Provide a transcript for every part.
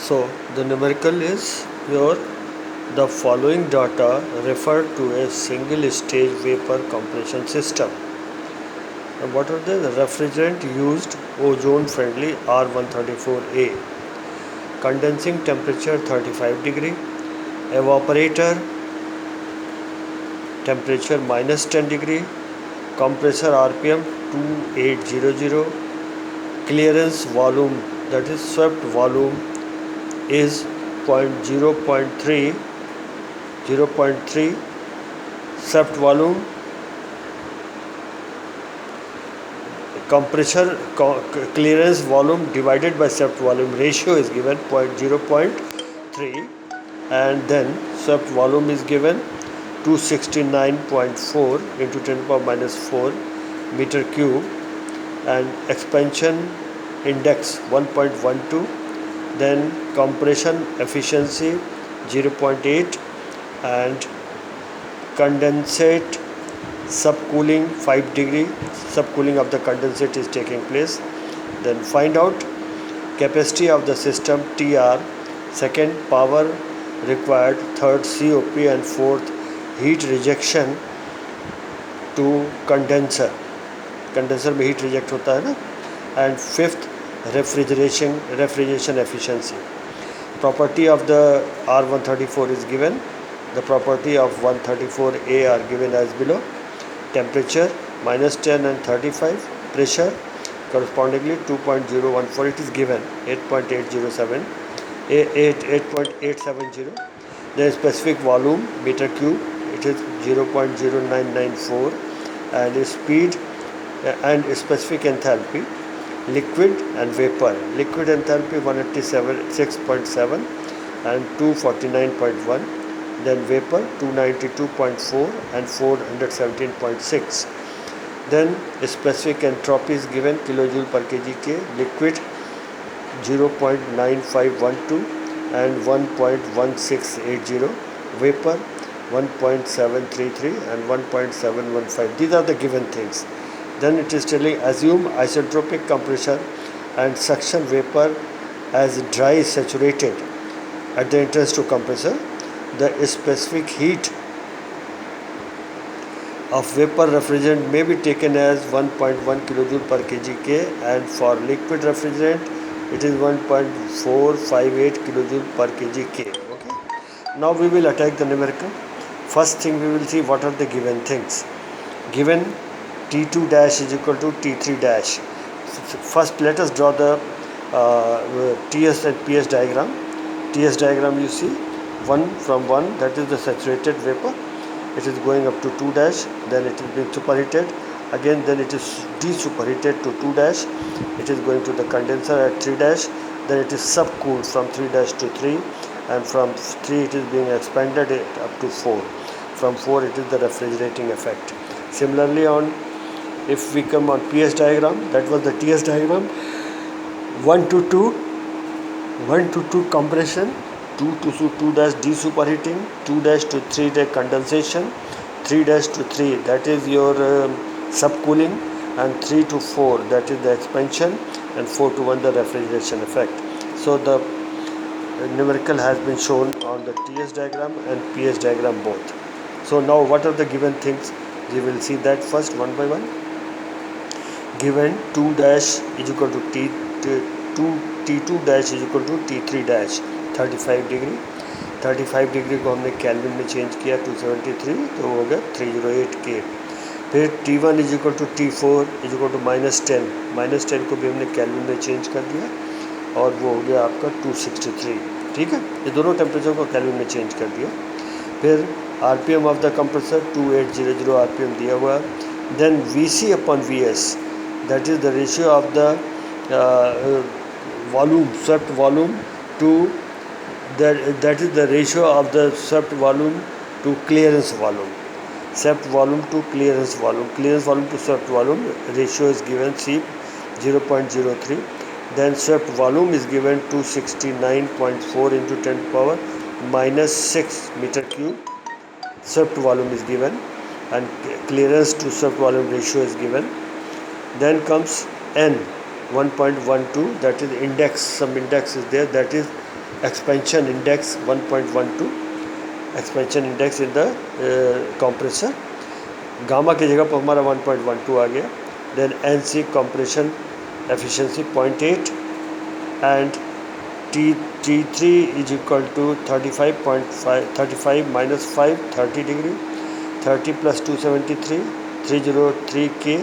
So the numerical is your the following data refer to a single stage vapor compression system. And what are the refrigerant used? Ozone friendly R134A, condensing temperature 35 degree, evaporator temperature minus 10 degree, compressor RPM 2800, clearance volume, that is swept volume, is 0.3, swept volume, compressor clearance volume divided by swept volume ratio is given 0.3, and then swept volume is given 269.4 into 10 power minus 4 meter cube, and expansion index 1.12, then compression efficiency 0.8, and condensate subcooling 5 degree, subcooling of the condensate is taking place. Then find out capacity of the system TR, second power required, third COP, and fourth heat rejection to condenser में heat reject होता है ना, and fifth refrigeration efficiency. Property of the R134 is given. The property of 134A are given as below. Temperature minus 10 and 35, pressure correspondingly 2.014, it is given 8.807, 8.870. Then specific volume meter cube, it is 0.0994, and speed and specific enthalpy, liquid and vapor. Liquid enthalpy 186.7 and 249.1. Then vapor 292.4 and 417.6. Then specific entropy is given kilojoule per kg K. Liquid 0.9512 and 1.1680. Vapor 1.733 and 1.715. These are the given things. Then it is telling assume isentropic compression and suction vapor as dry saturated at the entrance to compressor. The specific heat of vapor refrigerant may be taken as 1.1 kilojoule per kg K, and for liquid refrigerant it is 1.458 kilojoule per kg K. Okay. Now we will attack the numerical. First thing we will see what are the given things. Given T2 dash is equal to T3 dash. First let us draw the TS and PS diagram. TS diagram you see 1 from 1, that is the saturated vapor, it is going up to 2 dash, then it is being superheated again, then it is desuperheated to 2 dash, it is going to the condenser at 3 dash, then it is subcooled from 3 dash to 3, and from 3 it is being expanded up to 4, from 4 it is the refrigerating effect. Similarly on, if we come on PS diagram, that was the TS diagram, 1 to 2 compression, 2 to 2 dash desuperheating, 2 dash to 3 dash condensation, 3 dash to 3 that is your subcooling, and 3 to 4 that is the expansion, and 4 to 1 the refrigeration effect. So the numerical has been shown on the TS diagram and PS diagram both. So now what are the given things? We will see that first one by one. Given 2 dash is equal to T2 dash is equal to T3 dash 35 degree 35 degree को हमने kelvin में change किया 273, तो हो गया 308 K. फिर T1 is equal to T4 is equal to -10 को भी हमने कैल्विन में चेंज कर दिया, और वो हो गया आपका 263. ठीक है, ये दोनों टेम्परेचर को कैल्विन में चेंज कर दिया. फिर RPM of the compressor 2800 RPM दिया हुआ. Then VC upon VS, that is the ratio of the volume, swept volume to that is the ratio of the swept volume to clearance volume. Swept volume to clearance volume to swept volume ratio is given C 0.03. Then swept volume is given 269.4 into 10 power minus 6 meter cube. Swept volume is given, and clearance to swept volume ratio is given. Then comes N 1.12, that is index, some index is there, that is expansion index 1.12, expansion index in the compressor, gamma की जगह पर हमारा 1.12 आ गया। Then N C compression efficiency 0.8 and T3 is equal to 35 minus 5 30 degree, 30 plus 273 303 K.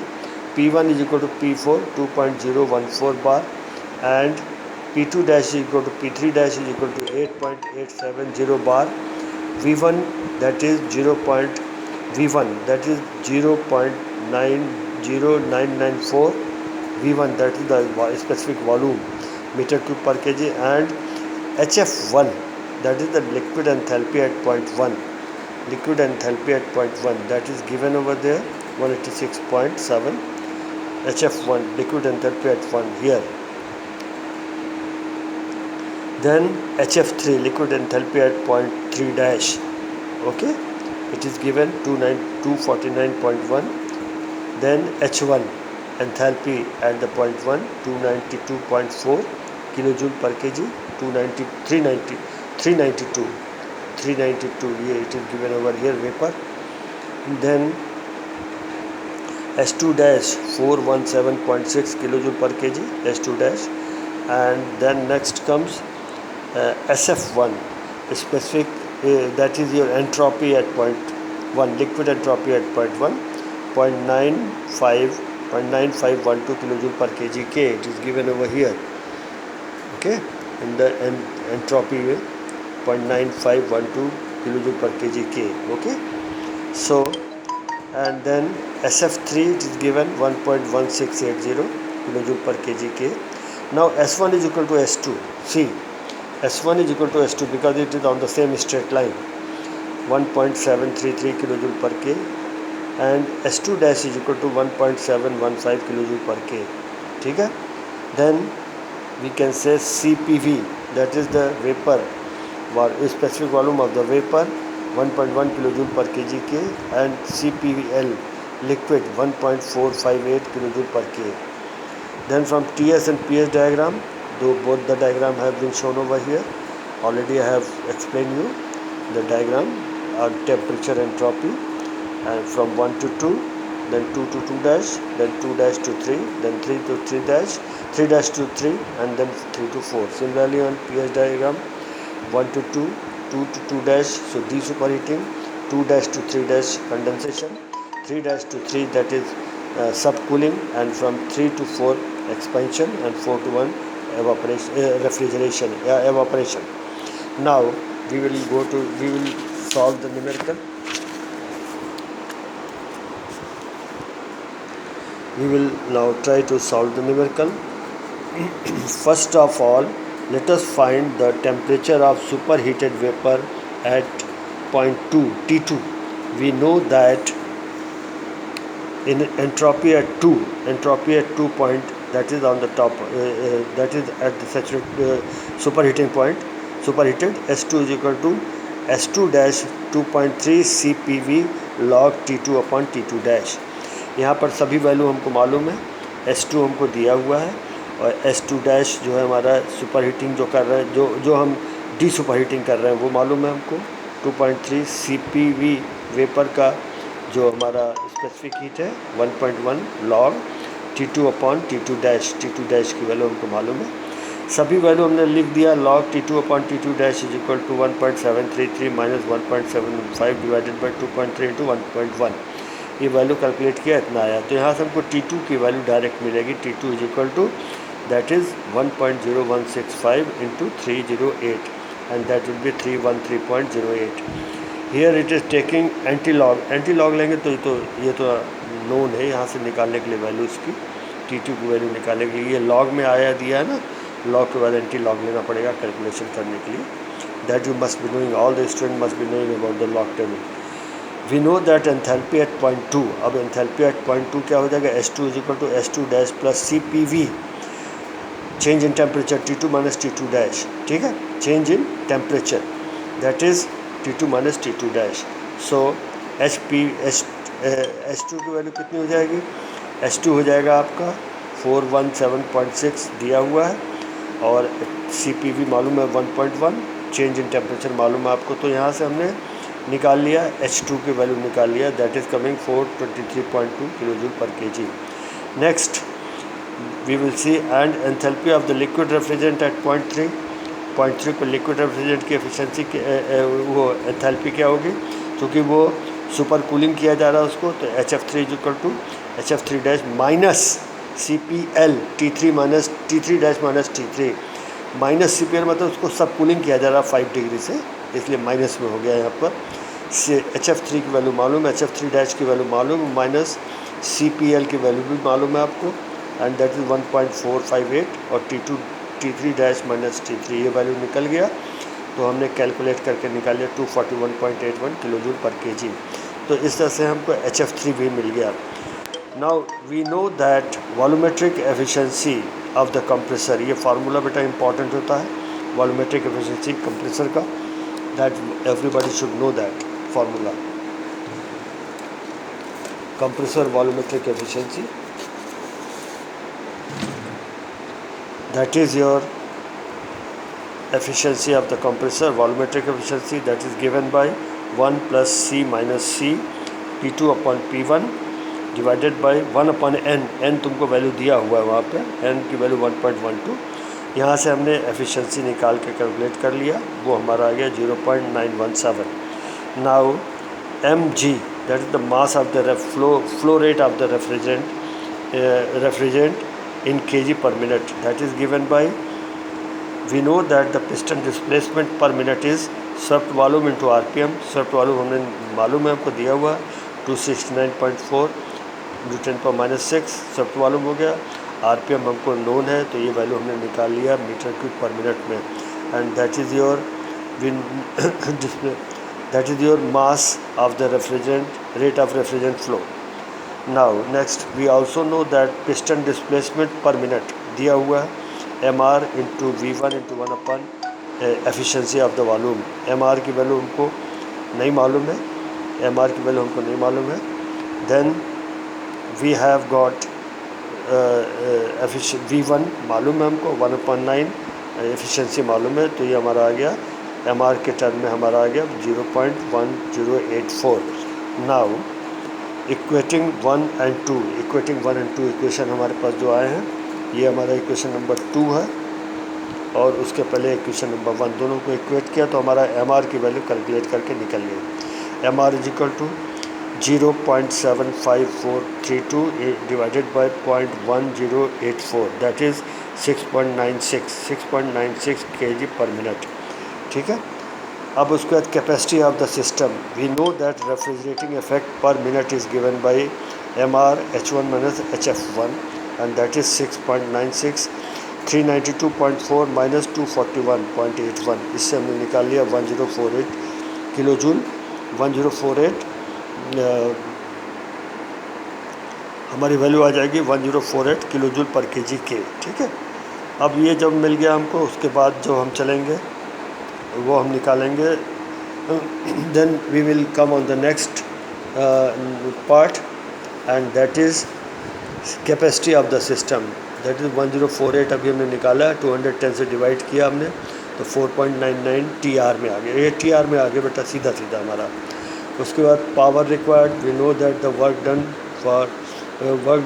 P1 is equal to P4 2.014 bar and P2 dash is equal to P3 dash is equal to 8.870 bar. V1 that is 0.090994 V1 that is the specific volume meter cube per kg, and HF1 that is the liquid enthalpy at 0.1, liquid enthalpy at 0.1 that is given over there 186.7 HF1 liquid enthalpy at 1 here. Then HF3 liquid enthalpy at 0.3 dash, okay, it is given 249.1. Then H1 enthalpy at the 0.1 292.4 kilojoule per kg, 392 here it is given over here vapor. Then H2 dash 417.6 kilojoule per kg H2 dash, and then next comes SF1 specific, that is your entropy at 0.1, liquid entropy at 0.1 0.9512 kilojoule per kg K, it is given over here, okay, in the entropy way 0.9512 kilojoule per kg K, okay. So and then SF3 it is given 1.1680 kilojoule per kg K. Now S1 is equal to S2. See, S1 is equal to S2 because it is on the same straight line, 1.733 kilojoule per K, and S2 dash is equal to 1.715 kilojoule per K, ठीक है. Then we can say CPV, that is the vapor specific volume of the vapor 1.1 kilojoule per kg K, and CPVL liquid 1.458 kilojoule per K. Then from TS and PS diagram, though both the diagram have been shown over here, already I have explained you the diagram, temperature entropy, and from 1 to 2, then 2 to 2 dash, then 2 dash to 3, then 3 to 3 dash, 3 dash to 3, and then 3 to 4. Similarly on PS diagram, 1 to 2, 2 to 2 dash, so D superheating, 2 dash to 3 dash condensation, 3 dash to 3 that is subcooling, and from 3 to 4 expansion, and 4 to 1 evaporation, evaporation. Now we will solve the numerical. We will now try to solve the numerical. First of all, let us find the temperature of superheated vapor at 0.2 T2. We know that in entropy at 2 point, that is on the top, that is at the saturated superheating point, superheated, S2 is equal to S2 dash 2.3 CPV log T2 upon T2 dash. यहाँ पर सभी value हमको मालूम है, S2 हमको दिया हुआ है, और S2 डैश जो है हमारा सुपर हीटिंग जो कर रहे हैं, जो हम डी सुपर हीटिंग कर रहे हैं वो मालूम है हमको, 2.3 CPV वेपर का जो हमारा स्पेसिफिक हीट है 1.1 log T2 upon T2 dash की वैल्यू हमको मालूम है. सभी वैल्यू हमने लिख दिया. Log T2 upon T2 dash is equal to 1.733 minus 1.75 divided by 2.3 into 1.1. ये वैल्यू कैलकुलेट किया, इतना आया. तो यहाँ से हमको T2 की वैल्यू डायरेक्ट मिलेगी. T2 is equal to that is 1.0165 into 308 and that will be 313.08. Here it is taking antilog लेंगे तो ये तो नोन है यहाँ से निकालने के लिए वैल्यू इसकी, T2 की वैल्यू निकालने के लिए. ये लॉग में आया दिया है ना, लॉग के बाद एंटी लॉग लेना पड़ेगा कैलकुलेशन करने के लिए. That you must be knowing, all the student must be knowing about the log table. We know that enthalpy at 0.2. अब एंथैल्पी एट 0.2 क्या हो जाएगा, S2 is equal to S2 dash plus CPV, change in temperature T2 minus T2 dash. ठीक है, change in temperature that is T2 minus T2 dash. So S2 की value कितनी हो जाएगी, S2 हो जाएगा आपका 417.6 दिया हुआ है, और CPV मालूम है 1.1, चेंज इन टेम्परेचर मालूम है आपको। तो यहाँ से हमने निकाल लिया H2 की वैल्यू निकाल लिया, that is coming 423.2 kilo joule per kg। Next we will see and enthalpy of the liquid refrigerant at 0.3 पर लिक्विड रेफ्रिजरेंट की एफिशिएंसी वो एंथैल्पी क्या होगी, क्योंकि वो सुपर कूलिंग किया जा रहा है उसको, तो HF3 equal to HF3 dash minus CPL T3 minus T3 dash minus T3 minus CPL, मतलब उसको सब कूलिंग किया जा रहा है 5 डिग्री से, इसलिए माइनस में हो गया यहाँ पर। HF3 की वैल्यू मालूम है, HF3 डैश की वैल्यू मालूम है, माइनस CPL की वैल्यू भी मालूम है आपको, एंड दैट इज़ 1.458, और T3 डैश माइनस T3 ये वैल्यू निकल गया। तो हमने कैलकुलेट करके निकाल लिया 241.81 किलो जूल पर kg। तो इस तरह से हमको HF3 भी मिल गया। Now we know that volumetric efficiency of the compressor, ये फार्मूला बेटा इंपॉर्टेंट होता है वॉल्यूमेट्रिक एफिशिएंसी कंप्रेसर का, that everybody should know that formula. Compressor volumetric efficiency, that is your efficiency of the compressor, volumetric efficiency, that is given by 1 plus C minus C P2 upon P1 divided by 1 upon N। N तुमको value दिया हुआ है वहाँ पे, N की value 1.12। यहाँ से हमने एफिशिएंसी निकाल के कैलकुलेट कर लिया, वो हमारा आ गया 0.917। Now mg, that is the mass of the flow rate of the refrigerant in kg per minute, that is given by, we know that the piston displacement per minute is swept volume into RPM। swept volume हमने मालूम है, हमको दिया हुआ 269.4 Newton पर -6 swept volume हो गया। RPM हमको नोन है, तो ये वैल्यू हमने निकाल लिया मीटर क्यूब पर मिनट में, and that is your display, that is your mass of the refrigerant, rate of refrigerant flow। Now next we also know that piston displacement per minute दिया हुआ है mr into v1 into 1 upon efficiency of the volume। mr की value हमको नहीं मालूम है, mr की value हमको नहीं मालूम है। then we have got v1 मालूम है हमको, 1/9 एफिशिएंसी मालूम है, तो ये हमारा आ गया MR के टर्म में हमारा आ गया 0.1084। Now equating 1 and 2, equating 1 and 2 equation हमारे पास जो आए हैं, ये हमारा इक्वेशन नंबर 2 है, और उसके पहले इक्वेशन नंबर 1, दोनों को इक्वेट किया तो हमारा MR की वैल्यू कैलकुलेट करके निकल गई। MR is equal to 0.75432 divided by 0.1084, that is 6.96 kg per minute. ठीक है, अब उसके बाद capacity of the system, we know that refrigerating effect per minute is given by MR H1 minus HF1, and that is 6.96, 392.4 minus 241.81, इससे हमने निकाल लिया 1048 kilo joule. 1048 हमारी वैल्यू आ जाएगी 1048 किलो जूल पर kg के। ठीक है, अब ये जब मिल गया हमको, उसके बाद जो हम चलेंगे वो हम निकालेंगे, then we will come on the next part, and that is capacity of the system, that is 1048 अभी हमने निकाला, 210 से डिवाइड किया हमने, तो 4.99 TR में आ गया, ये TR में आ गया बेटा सीधा सीधा हमारा। उसके बाद power required, we know that the work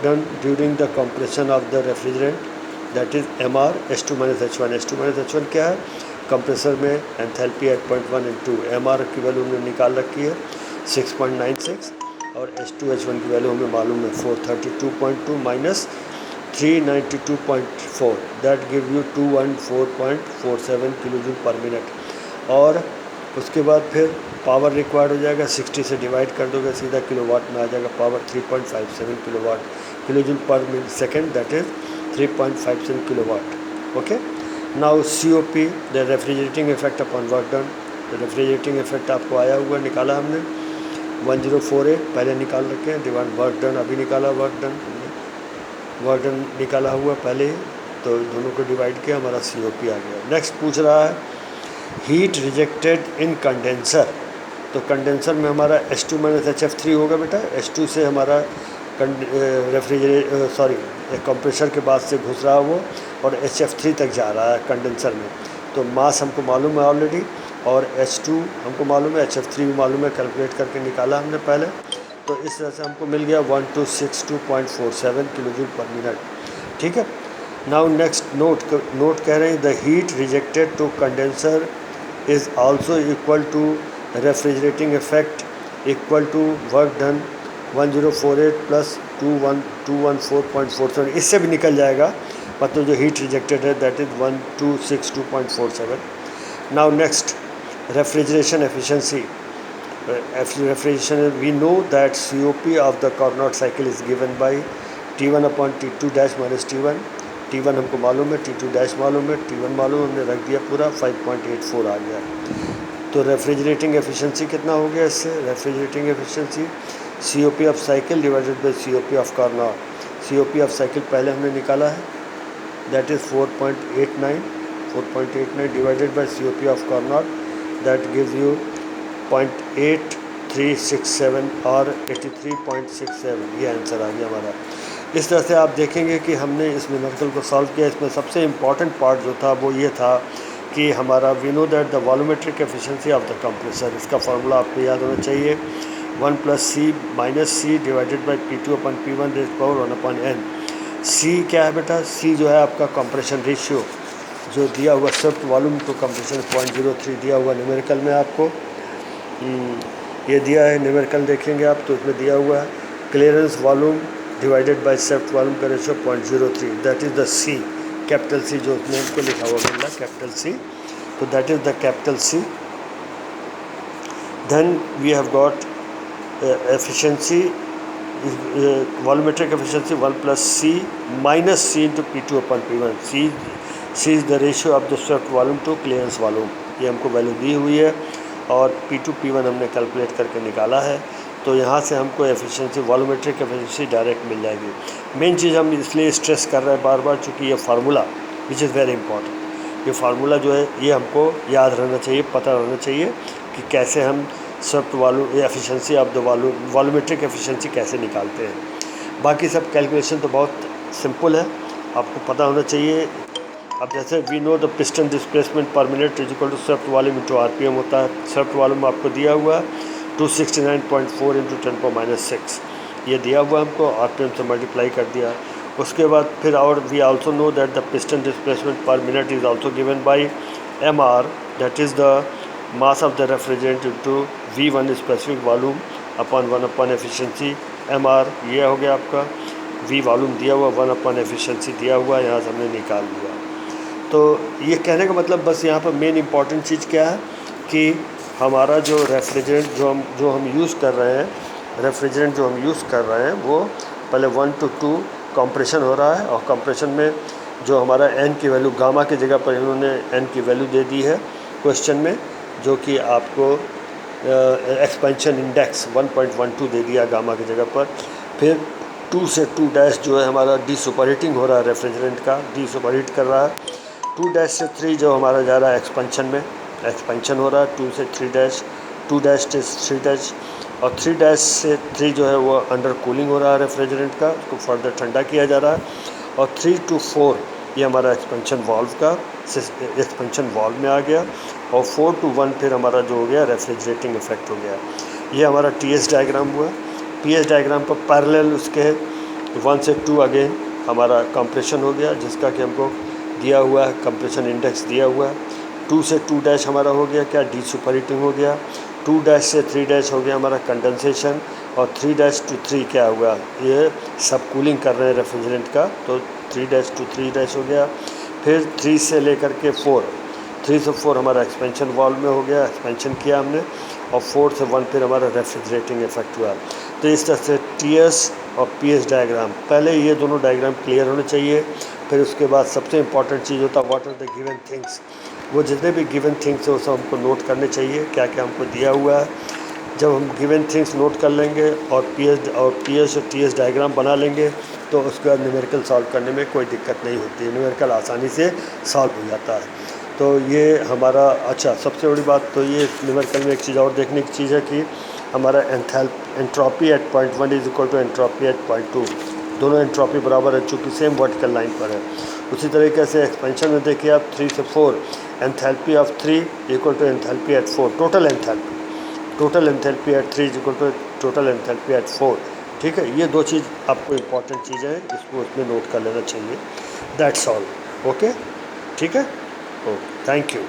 done during the compression of the refrigerant, that is MR H2 minus H1। H2 minus H1 क्या है, कंप्रेसर में एंथैल्पी 8.1 इंटू MR की वैल्यू हमने निकाल रखी है 6.96, और H2 H1 की वैल्यू हमें मालूम है 432.2 minus 392.4, that give you 214.47 kilo joule पर मिनट। और उसके बाद फिर पावर रिक्वायर्ड हो जाएगा, 60 से डिवाइड कर दोगे सीधा किलोवाट में आ जाएगा पावर, 3.57 किलो जूल पर second, that is 3.57 kilowatt. Okay, now COP, the refrigerating effect upon work done, refrigerating effect आपको आया हुआ निकाला हमने 1048 पहले निकाल रखे हैं, डिवाइड वर्क डन अभी निकाला, वर्क डन निकाला हुआ पहले, तो दोनों को डिवाइड किया, हमारा COP आ गया। नेक्स्ट पूछ रहा है हीट रिजेक्टेड इन कंडेंसर, तो कंडेंसर में हमारा H2 माइनस HF3 होगा बेटा, H2 से हमारा कंप्रेसर के बाद से घुस रहा वो और HF3 तक जा रहा है कंडेंसर में। तो मास हमको मालूम है ऑलरेडी, और H2 हमको मालूम है, HF3 भी मालूम है, कैलकुलेट करके निकाला हमने पहले। तो इस तरह से हमको मिल गया 1262.47 किलोजूल पर मिनट। ठीक है। नाउ नेक्स्ट नोट कह रहे हैं the heat rejected to condenser is also equal to refrigerating effect equal to work done 1048 plus 214.47। इससे भी निकल जाएगा, मतलब जो हीट रिजेक्टेड है that is 1262.47। Now next refrigeration efficiency. refrigeration, we know that COP of the Carnot cycle is given by T1 upon T2 dash minus T1। T1 हमको मालूम है, T2 डैश मालूम है, T1 मालूम, हमने रख दिया पूरा, 5.84 आ गया। तो रेफ्रिजरेटिंग एफिशिएंसी कितना हो गया इससे? Refrigerating efficiency COP of cycle divided by COP of Carnot. COP of cycle पहले हमने निकाला है, that is 4.89 divided by COP of Carnot, that gives you 0.8367 और 83.67। ये आंसर आ गया हमारा। इस तरह से आप देखेंगे कि हमने इस न्यूमेरिकल को सॉल्व किया। इसमें सबसे इम्पॉर्टेंट पार्ट जो था वो ये था कि हमारा we know that the volumetric efficiency of the compressor, इसका फार्मूला आपको याद होना चाहिए, 1 + C - C divided by P2 upon P1 raise power 1/n। C क्या है बेटा? C जो है आपका कंप्रेशन रेशियो जो दिया हुआ सॉफ्ट वॉल्यूम टू कंप्रेशन 0.03 दिया हुआ न्यूमेरिकल में आपको। ये दिया है न्यूमेरिकल, देखेंगे आप तो इसमें दिया हुआ है clearance volume divided by swept volume का ratio 0.03, that is the C, capital C जो उसमें हमको लिखा हुआ मिल रहा है कैपिटल C। तो that is the capital C। Then we have got efficiency volumetric efficiency 1 + C - C into P2 upon P1। C is the ratio of the swept volume to clearance volume, ये हमको value दी हुई है, और P2 P1 हमने calculate करके निकाला है। तो यहाँ से हमको एफिशिएंसी वॉल्यूमेट्रिक एफिशिएंसी डायरेक्ट मिल जाएगी। मेन चीज़ हम इसलिए स्ट्रेस कर रहे हैं बार बार, चूँकि ये formula which is very important, ये फार्मूला जो है ये हमको याद रहना चाहिए, पता रहना चाहिए कि कैसे हम soft volume efficiency of the volumetric efficiency कैसे निकालते हैं। बाकी सब कैलकुलेशन तो बहुत सिंपल है, आपको पता होना चाहिए। अब जैसे we know the piston displacement per minute is equal to swept volume into RPM होता है। सॉफ्ट वॉल्यूम आपको दिया हुआ है 269.4 इंटू 10⁻⁶, ये दिया हुआ हमको, RPM से मल्टीप्लाई कर दिया। उसके बाद फिर और we also know that the piston displacement per minute is also given by MR, that is the mass of the refrigerant into V1 specific volume upon 1 efficiency MR, ये हो गया आपका। V वॉल्यूम दिया हुआ, 1 एफिशिएंसी दिया हुआ, यहाँ से हमने निकाल लिया। तो ये कहने का मतलब बस यहाँ पर मेन इंपॉर्टेंट चीज़ क्या है कि हमारा जो रेफ्रिजरेंट जो हम यूज़ कर रहे हैं, रेफ्रिजरेंट जो हम यूज़ कर रहे हैं वो पहले 1 to 2 कंप्रेशन हो रहा है, और कंप्रेशन में जो हमारा n की वैल्यू गामा की जगह पर इन्होंने n की वैल्यू दे दी है क्वेश्चन में, जो कि आपको एक्सपेंशन इंडेक्स 1.12 दे दिया गामा की जगह पर। फिर 2 से 2 जो है हमारा डी सुपर हीटिंग हो रहा है, रेफ्रिजरेंट का डी सुपर हीट कर रहा है। 2 से 3 जो हमारा जा रहा है एक्सपेंशन में, एक्सपेंशन हो रहा है 2 से 3 2 से 3 और 3 से 3 जो है वो अंडर कूलिंग हो रहा है रेफ्रिजरेंट का, उसको फर्दर ठंडा किया जा रहा है। और 3 to 4 ये हमारा एक्सपेंशन वाल्व का एक्सपेंशन वाल्व में आ गया, और 4 to 1 फिर हमारा जो हो गया रेफ्रिजरेटिंग इफेक्ट हो गया। ये हमारा TS डायग्राम हुआ। PS डायग्राम पर पैरेलल उसके 1 से 2 अगेन हमारा कंप्रेशन हो गया, जिसका कि हमको दिया हुआ है, कंप्रेशन इंडेक्स दिया हुआ है। 2 से 2 हमारा हो गया क्या, डी सुपर हीटिंग हो गया। 2 से 3 हो गया हमारा कंडेंसेशन, और 3 to 3 क्या हुआ, ये सब कूलिंग कर रहे हैं रेफ्रिजरेंट का, तो 3 to 3 हो गया। फिर 3 से लेकर के 3 से 4 हमारा एक्सपेंशन वाल्व में हो गया, एक्सपेंशन किया हमने, और 4 से 1 फिर हमारा रेफ्रिजरेटिंग इफेक्ट हुआ। तो इस तरह से TS और PS डायग्राम, पहले ये दोनों डायग्राम क्लियर होने चाहिए। फिर उसके बाद सबसे इंपॉर्टेंट चीज़ होता है what are the given things, वो जितने भी गिवन थिंग्स हैं वो सब हमको नोट करने चाहिए, क्या क्या हमको दिया हुआ है। जब हम गिवन थिंग्स नोट कर लेंगे और PS और TS डायग्राम बना लेंगे, तो उसके बाद न्यूमेरिकल सॉल्व करने में कोई दिक्कत नहीं होती है, न्यूमेरिकल आसानी से सॉल्व हो जाता है। तो ये हमारा अच्छा सबसे बड़ी बात तो ये न्यूमेरिकल में एक चीज़ और देखने की चीज़ है कि हमारा entropy at .1 is equal to entropy at .2, दोनों एंट्रोपी बराबर है, चूँकि सेम वर्टिकल लाइन पर है। उसी तरीके से एक्सपेंशन में देखिए आप 3 से 4, enthalpy of 3 equal to enthalpy at 4, total enthalpy at 3 equal to total enthalpy at 4। ठीक है, ये दो चीज़ आपको इंपॉर्टेंट चीज़ें हैं, इसको उसमें नोट कर लेना चाहिए। That's all. ओके, ठीक है, ओके, थैंक यू।